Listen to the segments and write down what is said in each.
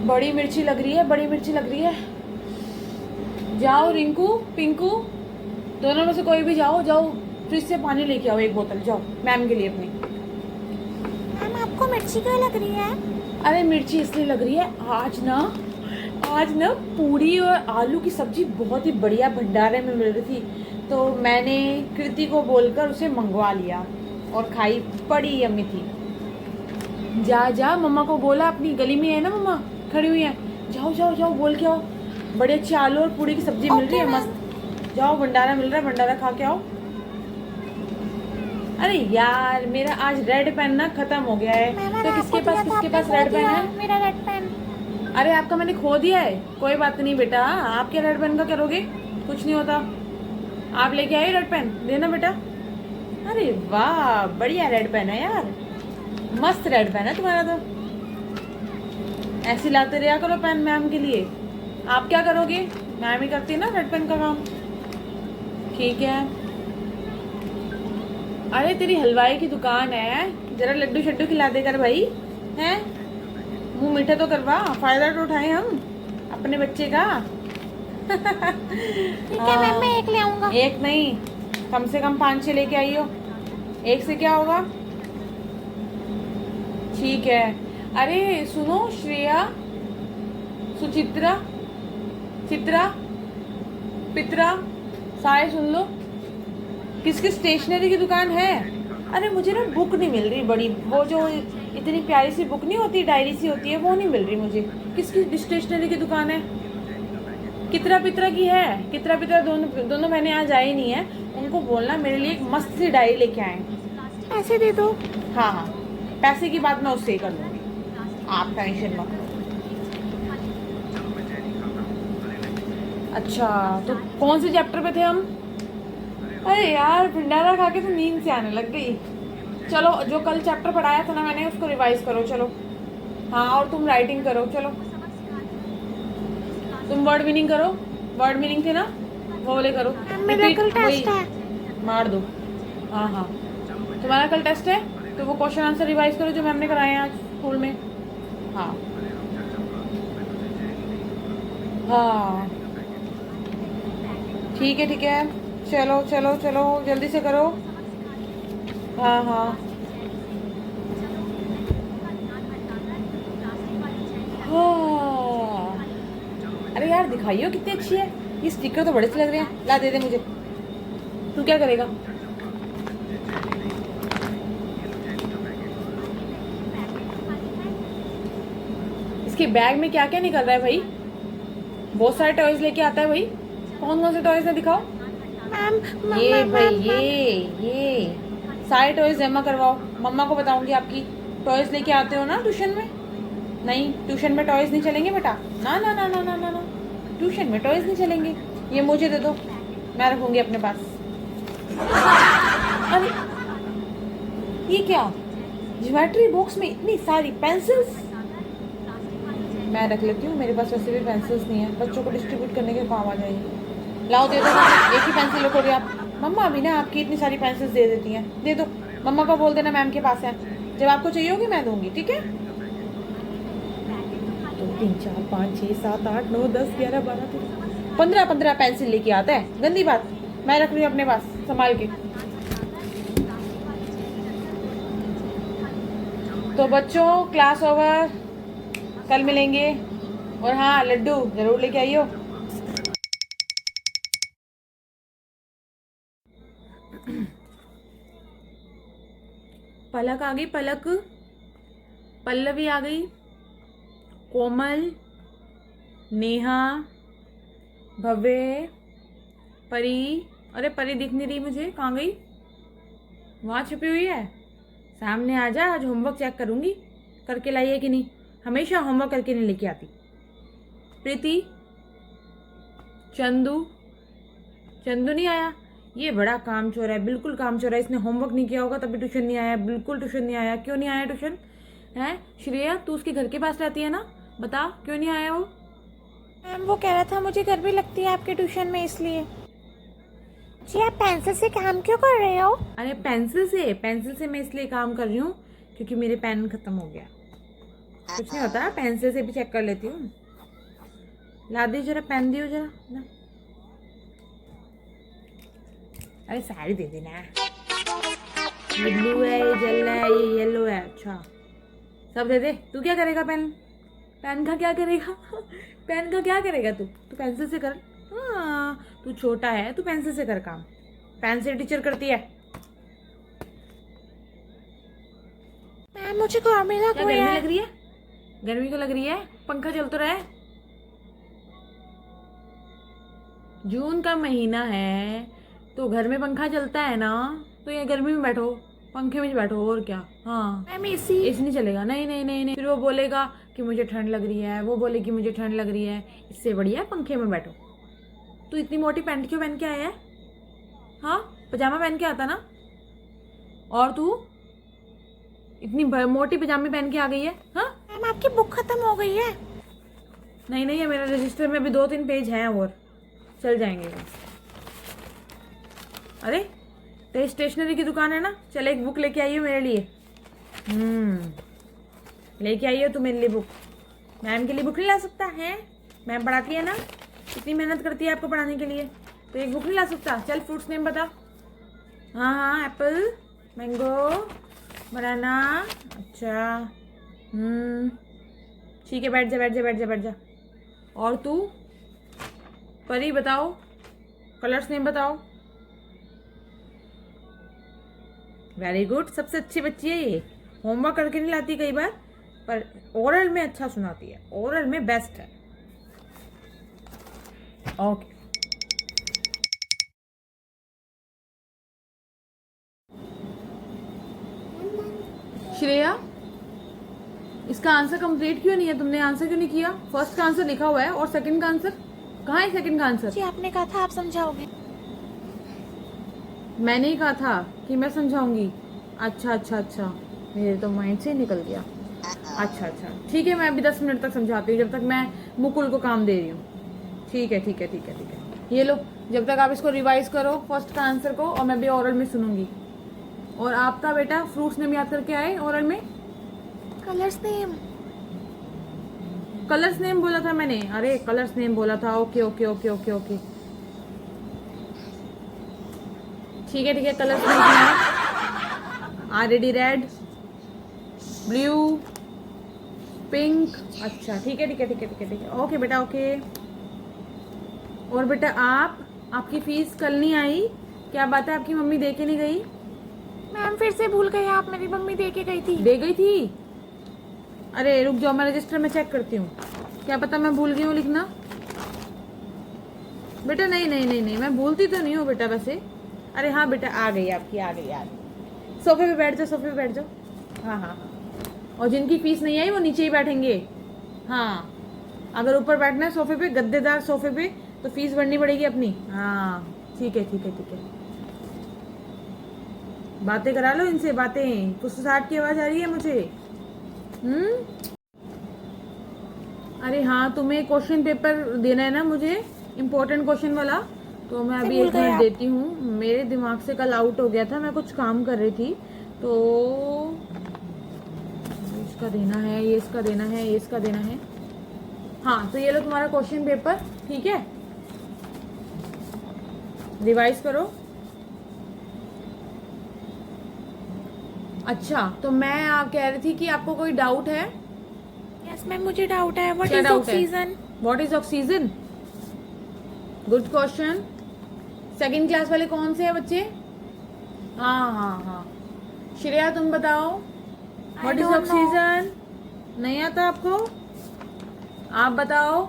बड़ी मिर्ची लग रही है, बड़ी मिर्ची लग रही है। जाओ रिंकू पिंकू, दोनों में से कोई भी जाओ, जाओ फ्रिज से पानी लेके आओ, एक बोतल, जाओ मैम के लिए अपनी। मैम आपको मिर्ची क्यों लग रही है? अरे मिर्ची इसलिए लग रही है, आज ना पूरी और आलू की सब्जी बहुत ही बढ़िया भंडारे में मिल रही थी, तो मैंने कृति को बोलकर उसे मंगवा लिया और खाई, बड़ी यम्मी थी। जा जा मम्मा को बोला, अपनी गली में है ना मम्मा खड़ी हुई है, जाओ जाओ जाओ बोल के आओ, बड़े अच्छे आलू और पूरी की सब्जी मिल रही है मस्त। जाओ भंडारा मिल रहा है, भंडारा खा के आओ। अरे यार मेरा आज रेड पेन ना खत्म हो गया है, तो किसके पास रेड पेन है? मेरा रेड पेन। अरे आपका मैंने खो दिया है। कोई बात नहीं बेटा, आप क्या रेड पेन का करोगे, कुछ नहीं होता। आप लेके आए रेड पेन, देना बेटा। अरे वाह बढ़िया रेड पेन है यार, मस्त रेड पेन है तुम्हारा तो। ऐसी लाते रहा करो पेन मैम के लिए। आप क्या करोगे, मैम ही करती है ना रेड पेन का काम। ठीक है। अरे तेरी हलवाई की दुकान है, जरा लड्डू शड्डू खिला दे कर भाई, हैं मुंह मीठा तो करवा, फायदा तो उठाए हम अपने बच्चे का। ठीक है मैम, मैं एक ले आऊंगा। एक नहीं, कम से कम 5-6 लेके आइयो, एक से क्या होगा। ठीक है। अरे सुनो श्रेया, सुचित्रा, चित्रा, पित्रा, सारे सुन लो, किसकी स्टेशनरी की दुकान है? अरे मुझे ना बुक नहीं मिल रही बड़ी, वो जो इतनी प्यारी सी बुक नहीं होती, डायरी सी होती है, वो नहीं मिल रही मुझे। किसकी स्टेशनरी की दुकान है? कितरा पित्रा की है। कितरा पित्रा दोनों बहनें आज आई नहीं है, उनको बोलना मेरे लिए एक मस्त सी डायरी लेके आए। पैसे दे दो। हाँ हाँ, पैसे की बात मैं उससे ही कर लूँगी, आप टेंशन मत लो। अच्छा तो कौन से चैप्टर पे थे हम? अरे यार भंडारा खा के तो नींद से आने लग गई। चलो जो कल चैप्टर पढ़ाया था ना मैंने, उसको रिवाइज करो चलो। हाँ और तुम राइटिंग करो चलो, तुम वर्ड मीनिंग करो, वर्ड मीनिंग थे ना वो वाले करो। मेरा कल टेस्ट है। मार दो। हाँ हाँ तुम्हारा कल टेस्ट है, तो वो क्वेश्चन आंसर रिवाइज करो जो मैम ने कराए हैं आज स्कूल में। हाँ हाँ ठीक है ठीक है, चलो चलो चलो जल्दी से करो। हाँ हाँ हाँ। अरे यार दिखाइयो कितनी अच्छी है, ये स्टिकर तो बड़े से लग रहे हैं, ला दे दे मुझे। तू क्या करेगा? इसके बैग में क्या क्या निकल रहा है भाई? बहुत सारे टॉयज लेके आता है भाई, कौन कौन से टॉयज है दिखाओ। मैम ये भाई ये सारे टॉयज जमा करवाओ, मम्मा को बताऊंगी आपकी। टॉयज लेके आते हो ना ट्यूशन में? नहीं ट्यूशन में टॉयज नहीं चलेंगे बेटा, ना ना ना ना ना ना ना, ट्यूशन में टॉयज नहीं चलेंगे। ये मुझे दे दो, मैं रखूंगी अपने पास। अरे ये क्या, ज्योमेट्री बॉक्स में इतनी सारी पेंसिल्स। मैं रख लेती हूँ, मेरे पास वैसे भी पेंसिल्स नहीं है, बच्चों को डिस्ट्रीब्यूट करने के काम आ जाएगी। लाओ दे दो, एक ही पेंसिल रखोगे आप। मम्मा अभी ना आपकी इतनी सारी पेंसिल्स दे देती हैं, दे दो। मम्मा को बोल देना मैम के पास है, जब आपको चाहिए होगी मैं दूंगी, ठीक है। 2 3 4 5 6 7 8 9 10 11 12 15 पेंसिल लेके आता है, गंदी बात। मैं रख रही हूँ अपने पास संभाल के। तो बच्चों क्लास ओवर, कल मिलेंगे। और हाँ लड्डू जरूर लेके आइयो। पलक आ गई, पलक, पल्लवी आ गई, कोमल, नेहा, भव्य, परी। अरे परी दिख नहीं रही मुझे, कहाँ गई? वहाँ छुपी हुई है, सामने आ जा, आज होमवर्क चेक करूंगी करके लाई है कि नहीं, हमेशा होमवर्क करके नहीं लेके आती। प्रीति, चंदू, चंदू नहीं आया, ये बड़ा कामचोर है, बिल्कुल कामचोर है, इसने होमवर्क नहीं किया होगा तभी ट्यूशन नहीं आया, बिल्कुल ट्यूशन नहीं आया। क्यों नहीं आया ट्यूशन है? श्रेया तू उसके घर के पास रहती है ना, बता क्यों नहीं आया वो? मैम वो कह रहा था मुझे गर्मी लगती है आपके ट्यूशन में, इसलिए। जी आप पेंसिल से काम क्यों कर रहे हो? अरे पेंसिल से मैं इसलिए काम कर रही हूँ क्योंकि मेरे पेन खत्म हो गया। कुछ नहीं होता, पेंसिल से भी चेक कर लेती हूँ। ला दी जरा, पेन दियो जरा ना। अरे साड़ी दे देना। ये ब्लू है, ये जल है, ये येलो है। अच्छा सब दे दे। तू क्या करेगा पेन? पेन का क्या करेगा? पेन का क्या करेगा तू? तू पेंसिल से कर। हाँ तू छोटा है, तू पेंसिल से कर काम। पेन से टीचर करती है। मैम मुझे गर्मी लग क्या रही गर्मी है। लग रही है? गर्मी को लग रही है? पंखा चल तो रहा है। जून का महीना है तो घर में पंखा चलता है ना, तो ये गर्मी में बैठो, पंखे में बैठो और क्या। हाँ मैम एसी। एसी नहीं चलेगा। नहीं नहीं नहीं नहीं, फिर वो बोलेगा कि मुझे ठंड लग रही है, वो बोलेगी मुझे ठंड लग रही है। इससे बढ़िया पंखे में बैठो। तू इतनी मोटी पैंट क्यों पहन के आया है? हाँ पजामा पहन के आता ना। और तू इतनी मोटी पजामी पहन के आ गई है। हाँ मैम आपकी बुक खत्म हो गई है। नहीं नहीं है, मेरे रजिस्टर में भी 2-3 पेज हैं और चल जाएंगे। अरे तेरी स्टेशनरी की दुकान है ना, चल एक बुक लेके आई हो मेरे लिए। लेके आई हो तू मेरे लिए बुक। मैम के लिए बुक नहीं ला सकता है? मैम पढ़ाती है ना, इतनी मेहनत करती है आपको पढ़ाने के लिए, तो एक बुक नहीं ला सकता? चल फ्रूट्स नेम बता। हाँ हाँ एप्पल, मैंगो, बनाना। अच्छा ठीक है, बैठ जा बैठ जा बैठ जा बैठ जा। और तू परी बताओ, कलर्स नेम बताओ। वेरी गुड, सबसे अच्छी बच्ची है ये। होमवर्क करके नहीं लाती कई बार, पर ओरल में अच्छा सुनाती है, ओरल में बेस्ट है। ओके श्रेया, इसका आंसर कंप्लीट क्यों नहीं है? तुमने आंसर क्यों नहीं किया? फर्स्ट का आंसर लिखा हुआ है और सेकंड का आंसर कहाँ है? सेकंड का आंसर जी आपने कहा था आप समझाओगे। मैंने ही कहा था कि मैं समझाऊंगी। अच्छा अच्छा अच्छा, मेरे तो माइंड से निकल गया। अच्छा अच्छा ठीक है, मैं अभी 10 मिनट तक समझाती हूँ, जब तक मैं मुकुल को काम दे रही हूँ। ठीक है ठीक है ठीक है ठीक है, ये लो, जब तक आप इसको रिवाइज करो फर्स्ट का आंसर को, और मैं भी ओरल में सुनूंगी। और आपका बेटा फ्रूट्स नेम याद करके आए ओरल में। Colours name. कलर्स नेम बोला था मैंने। अरे कलर्स नेम बोला था। Okay okay okay okay okay ठीक है कलर्स नेम है ऑलरेडी। Red, blue, pink. अच्छा ठीक है ठीक है ठीक है ठीक है ठीक है, ओके बेटा ओके। और बेटा आपकी फीस कल नहीं आई, क्या बात है? आपकी मम्मी दे के नहीं गई? मैम फिर से भूल गए आप, मेरी मम्मी दे के गई थी। दे गई थी? अरे रुक जाओ, मैं रजिस्टर में चेक करती हूँ, क्या पता मैं भूल गई हूँ लिखना। बेटा नहीं नहीं नहीं नहीं, मैं भूलती तो नहीं हूँ बेटा वैसे। अरे हाँ बेटा आ गई आपकी, आ गई आ गई। सोफे पे बैठ जाओ, सोफे पे बैठ जाओ। हाँ हाँ हाँ, और जिनकी फीस नहीं आई वो नीचे ही बैठेंगे। हाँ अगर ऊपर बैठना है सोफे पे, गद्देदार सोफे पे, तो फीस भरनी पड़ेगी अपनी। हाँ ठीक है ठीक है ठीक है, बातें करा लो इनसे, बातें। फुसफुसाहट की आवाज आ रही है मुझे। अरे हाँ, तुम्हें क्वेश्चन पेपर देना है ना मुझे, इम्पोर्टेंट क्वेश्चन वाला, तो मैं अभी 1 मिनट देती हूँ। मेरे दिमाग से कल आउट हो गया था, मैं कुछ काम कर रही थी, तो इसका देना है, ये इसका देना है, ये इसका देना है। हाँ तो ये लो तुम्हारा क्वेश्चन पेपर, ठीक है, रिवाइज करो। अच्छा तो मैं आप कह रही थी कि आपको कोई डाउट है? यस मैम मुझे डाउट है। व्हाट क्या इज डाउट है? Oxygen? What is oxygen? Good question. Second class वाले कौन से हैं बच्चे? हाँ हाँ हाँ, श्रेया तुम बताओ, व्हाट इज ऑक्सीजन? नहीं आता आपको? आप बताओ।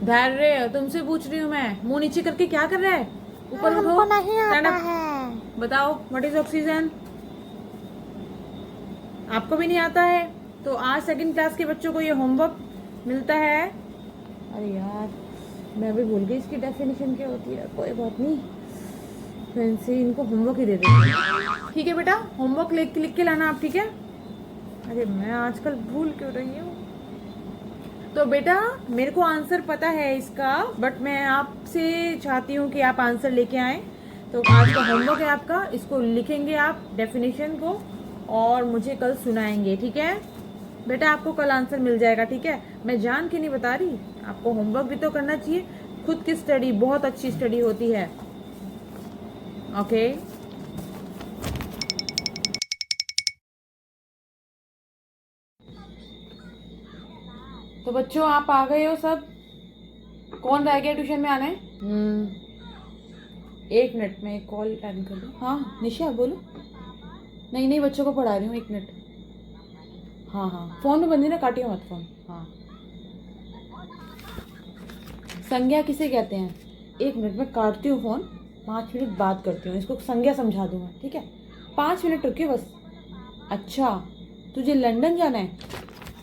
धैर्य, तुमसे पूछ रही हूँ मैं, मुंह नीचे करके क्या कर रहा है? ऊपर उठो, हमको नहीं stand आता up। है। बताओ व्हाट इज ऑक्सीजन? आपको भी नहीं आता है? तो आज सेकंड क्लास के बच्चों को ये होमवर्क मिलता है। अरे यार मैं भी भूल गई इसकी डेफिनेशन क्या होती है, कोई बात नहीं, फिर से इनको होमवर्क ही दे देंगे। ठीक है बेटा, होमवर्क लिख के लाना आप, ठीक है? अरे मैं आजकल भूल क्यों रही हूँ। तो बेटा मेरे को आंसर पता है इसका, बट मैं आपसे चाहती हूँ कि आप आंसर लेके आए। तो आज का होमवर्क है आपका, इसको लिखेंगे आप डेफिनेशन को, और मुझे कल सुनाएंगे, ठीक है? बेटा आपको कल आंसर मिल जाएगा, ठीक है? मैं जान के नहीं बता रही, आपको होमवर्क भी तो करना चाहिए। खुद की स्टडी बहुत अच्छी स्टडी होती है। ओके तो बच्चों आप आ गए हो सब? कौन रह गया ट्यूशन में आना है? 1 मिनट में एक कॉल अटेंड कर लूँ। हाँ निशा बोलो। नहीं नहीं बच्चों को पढ़ा रही हूँ, 1 मिनट। हाँ हाँ फोन में बंदी ना, काटियो मत फोन। हाँ संज्ञा किसे कहते हैं? 1 मिनट में काटती हूँ फोन, 5 मिनट बात करती हूँ, इसको संज्ञा समझा दूंगा, ठीक है? 5 मिनट रुकिए बस। अच्छा तुझे लंदन जाना है?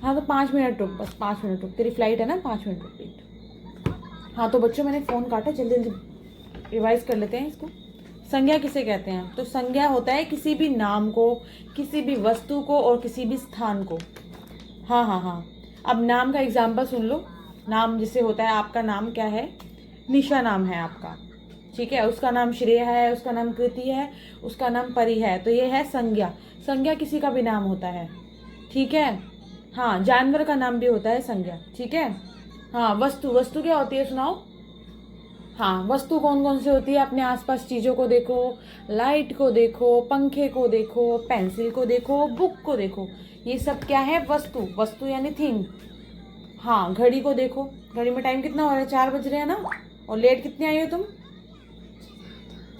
हाँ तो 5 मिनट रुक, बस 5 मिनट रुक, तेरी फ्लाइट है ना, 5 मिनट रुक वेट। हाँ तो बच्चों मैंने फ़ोन काटा, जल्दी जल्दी रिवाइज कर लेते हैं इसको। संज्ञा किसे कहते हैं? तो संज्ञा होता है किसी भी नाम को, किसी भी वस्तु को और किसी भी स्थान को। हाँ हाँ हाँ अब नाम का एग्जाम्पल सुन लो। नाम जिसे होता है, आपका नाम क्या है? निशा नाम है आपका, ठीक है? उसका नाम श्रेया है, उसका नाम कृति है, उसका नाम परी है, तो ये है संज्ञा। संज्ञा किसी का भी नाम होता है, ठीक है? हाँ जानवर का नाम भी होता है संज्ञा, ठीक है? हाँ वस्तु, वस्तु क्या होती है सुनाओ? हाँ वस्तु कौन कौन सी होती है? अपने आसपास चीज़ों को देखो, लाइट को देखो, पंखे को देखो, पेंसिल को देखो, बुक को देखो, ये सब क्या है? वस्तु। वस्तु यानी थिंग। हाँ घड़ी को देखो, घड़ी में टाइम कितना हो रहा है? 4 बज रहे हैं ना? और लेट कितने आई हो तुम?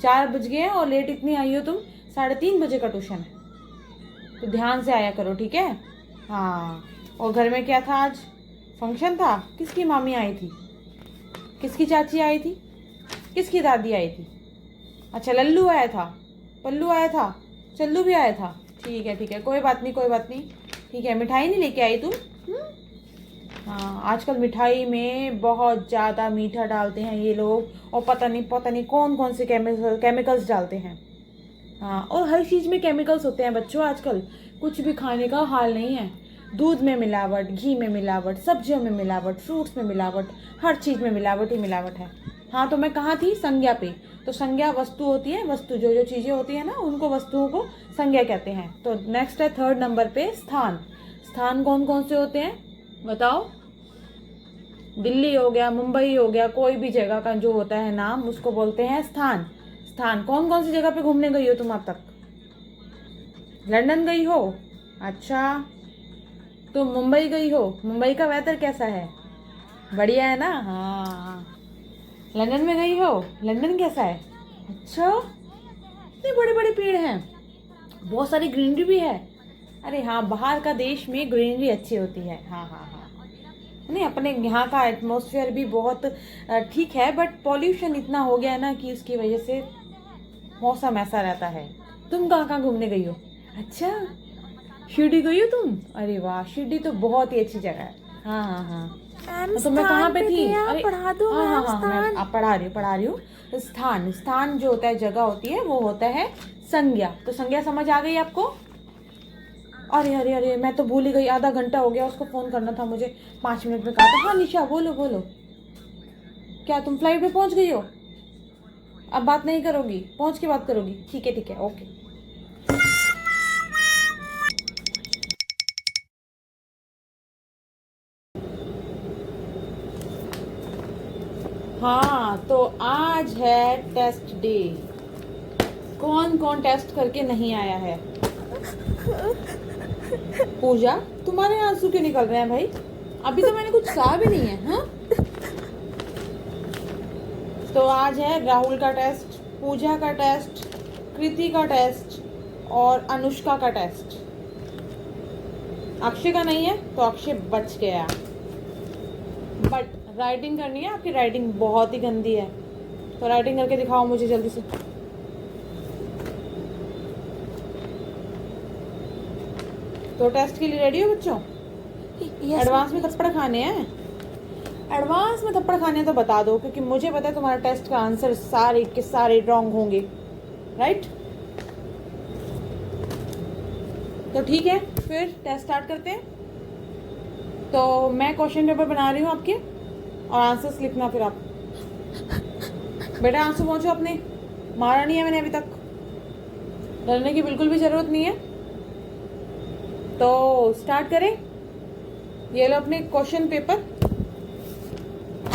4 बज गए हैं और लेट इतनी आई हो तुम? 3:30 बजे का ट्यूशन है, तो ध्यान से आया करो, ठीक है? हाँ और घर में क्या था आज? फंक्शन था। किसकी मामी आई थी? किसकी चाची आई थी? किसकी दादी आई थी? अच्छा लल्लू आया था, पल्लू आया था, चल्लू भी आया था। ठीक है कोई बात नहीं, कोई बात नहीं, ठीक है। मिठाई नहीं लेके आई तुम? हाँ आजकल मिठाई में बहुत ज़्यादा मीठा डालते हैं ये लोग, और पता नहीं कौन कौन से केमिकल्स डालते हैं। हाँ और हर चीज़ में केमिकल्स होते हैं बच्चों आजकल, कुछ भी खाने का हाल नहीं है। दूध में मिलावट, घी में मिलावट, सब्जियों में मिलावट, फ्रूट्स में मिलावट, हर चीज़ में मिलावट ही मिलावट है। हाँ तो मैं कहाँ थी? संज्ञा पे। तो संज्ञा वस्तु होती है, वस्तु जो जो चीज़ें होती हैं ना, उनको वस्तुओं को संज्ञा कहते हैं। तो नेक्स्ट है 3rd नंबर पे स्थान। स्थान कौन कौन से होते हैं बताओ? दिल्ली हो गया, मुंबई हो गया, कोई भी जगह का जो होता है नाम, उसको बोलते हैं स्थान। स्थान कौन कौन सी जगह पे घूमने गई हो तुम अब तक? लंदन गई हो? अच्छा तुम मुंबई गई हो? मुंबई का वेदर कैसा है? बढ़िया है ना? हाँ लंदन में गई हो? लंदन कैसा है? अच्छा इतने बड़े बड़े पेड़ हैं, बहुत सारी ग्रीनरी भी है। अरे हाँ बाहर का देश में ग्रीनरी अच्छी होती है। हाँ हाँ हाँ नहीं अपने यहाँ का एटमॉस्फेयर भी बहुत ठीक है, बट पॉल्यूशन इतना हो गया है ना कि उसकी वजह से मौसम ऐसा रहता है। तुम कहाँ कहाँ घूमने गई हो? अच्छा शिरडी गई हो तुम? अरे वाह शिरडी तो बहुत ही अच्छी जगह है। हाँ हाँ हाँ तो मैं कहाँ पे थी? अरे पढ़ा दो। हाँ हाँ हाँ मैं आप पढ़ा रही हूँ। स्थान, स्थान जो होता है, जगह होती है, वो होता है संज्ञा। तो संज्ञा समझ आ गई आपको? अरे अरे अरे मैं तो भूल ही गई, आधा घंटा हो गया, उसको फ़ोन करना था मुझे, 5 मिनट में कहा था। हाँ निशा बोलो बोलो, क्या तुम फ्लाइट में पहुंच गई हो? अब बात नहीं करोगी? पहुंच के बात करोगी? ठीक है ओके। हाँ तो आज है टेस्ट डे। कौन कौन टेस्ट करके नहीं आया है? पूजा तुम्हारे आंसू क्यों निकल रहे हैं भाई? अभी तो मैंने कुछ कहा भी नहीं है। हाँ तो आज है राहुल का टेस्ट, पूजा का टेस्ट, कृति का टेस्ट और अनुष्का का टेस्ट। अक्षय का नहीं है तो अक्षय बच गया। बट राइटिंग करनी है, आपकी राइटिंग बहुत ही गंदी है, तो राइटिंग करके दिखाओ मुझे जल्दी से। तो टेस्ट के लिए रेडी हो बच्चों? एडवांस में थप्पड़ खाने हैं? एडवांस में थप्पड़ खाने हैं तो बता दो, क्योंकि मुझे पता है तुम्हारा टेस्ट का आंसर सारे के सारे रॉन्ग होंगे, राइट? तो ठीक है फिर टेस्ट स्टार्ट करते हैं। तो मैं क्वेश्चन पेपर बना रही हूँ आपके, और आंसर्स लिखना फिर आप। बेटा आंसर पहुँचो अपने, मारा नहीं है मैंने अभी तक, डरने की बिल्कुल भी ज़रूरत नहीं है। तो स्टार्ट करें? ये लो अपने क्वेश्चन पेपर,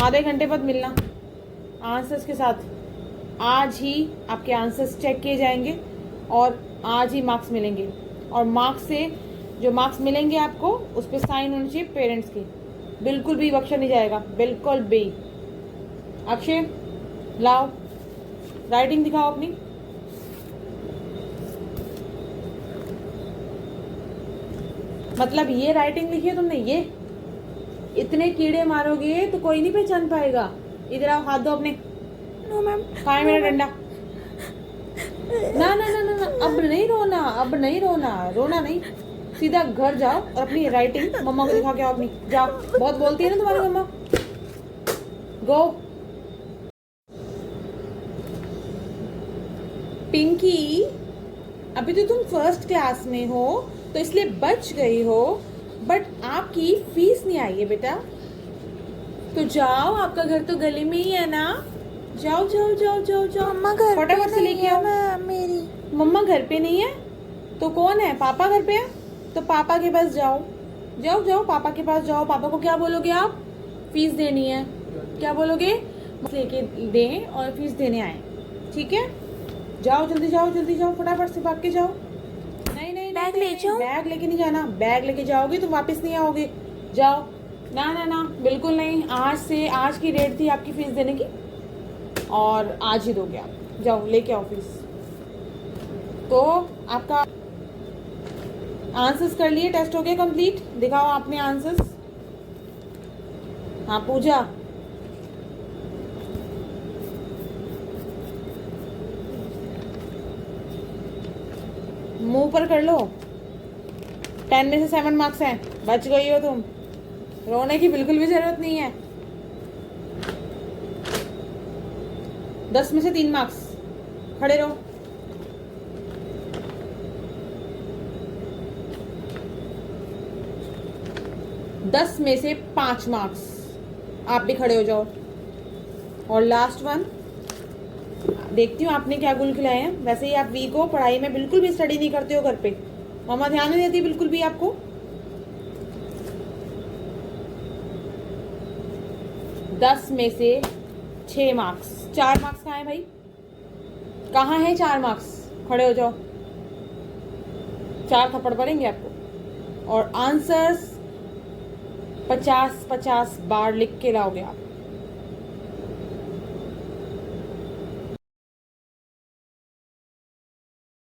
आधे घंटे बाद मिलना आंसर्स के साथ। आज ही आपके आंसर्स चेक किए जाएंगे और आज ही मार्क्स मिलेंगे। और मार्क्स से जो मार्क्स मिलेंगे आपको उस पर साइन होनी चाहिए पेरेंट्स के। बिल्कुल भी बख्शा नहीं जाएगा, बिल्कुल भी। अक्षय लाओ राइटिंग दिखाओ अपनी। मतलब ये राइटिंग लिखी है तुमने, ये इतने कीड़े मारोगे तो कोई नहीं पहचान पाएगा। इधर आओ, हाथ दो अपने। No ma'am. कहाँ है मेरा डंडा? ना ना ना ना ना, अब नहीं रोना, अब नहीं रोना, रोना नहीं। सीधा घर जाओ और अपनी राइटिंग मम्मा को दिखा के आओ अपनी। जाओ, बहुत बोलती है ना तुम्हारी मम्मा। गो। पिंकी, अभी तो तुम फर्स्ट क्लास में हो तो इसलिए बच गई हो, बट आपकी फीस नहीं आई है बेटा। तो जाओ, आपका घर तो गली में ही है ना। जाओ जाओ जाओ जाओ जाओ, मम्मा घर पे फटाफट से नहीं लेके है आओ। मैम मेरी। मम्मा घर पे नहीं है तो कौन है? पापा घर पे है तो पापा के पास जाओ। जाओ जाओ, पापा के पास जाओ। पापा को क्या बोलोगे आप? फीस देनी है। क्या बोलोगे? लेके दें और फीस देने आए, ठीक है? जाओ जल्दी जाओ, जल्दी जाओ, फटाफट से भाग के जाओ। नहीं नहीं बैग नहीं, ले जाऊं? बैग लेके नहीं जाना। बैग लेके जाओगे तो वापस नहीं आओगे। जाओ। ना ना ना, बिल्कुल नहीं। आज की डेट थी आपकी फीस देने की और आज ही दोगे आप। जाओ लेके आओ फीस। तो आपका आंसर्स कर लिए, टेस्ट हो गया कंप्लीट। दिखाओ आपने आंसर्स। हाँ पूजा, मुंह पर कर लो। 10 में से 7 मार्क्स हैं, बच गई हो तुम। रोने की बिल्कुल भी जरूरत नहीं है। 10 में से 3 मार्क्स, खड़े रहो। दस में से 5 मार्क्स, आप भी खड़े हो जाओ। और लास्ट वन, देखती हूँ आपने क्या गुल खिलाए हैं। वैसे ही आप वीक हो, पढ़ाई में बिल्कुल भी स्टडी नहीं करते हो घर पे। मम्मा ध्यान नहीं देती बिल्कुल भी आपको। 10 में से 6 मार्क्स। 4 मार्क्स कहाँ है भाई? कहाँ है 4 मार्क्स? खड़े हो जाओ, 4 थप्पड़ पड़ेंगे आपको। और आंसर्स 50-50 बार लिख के लाओगे आप।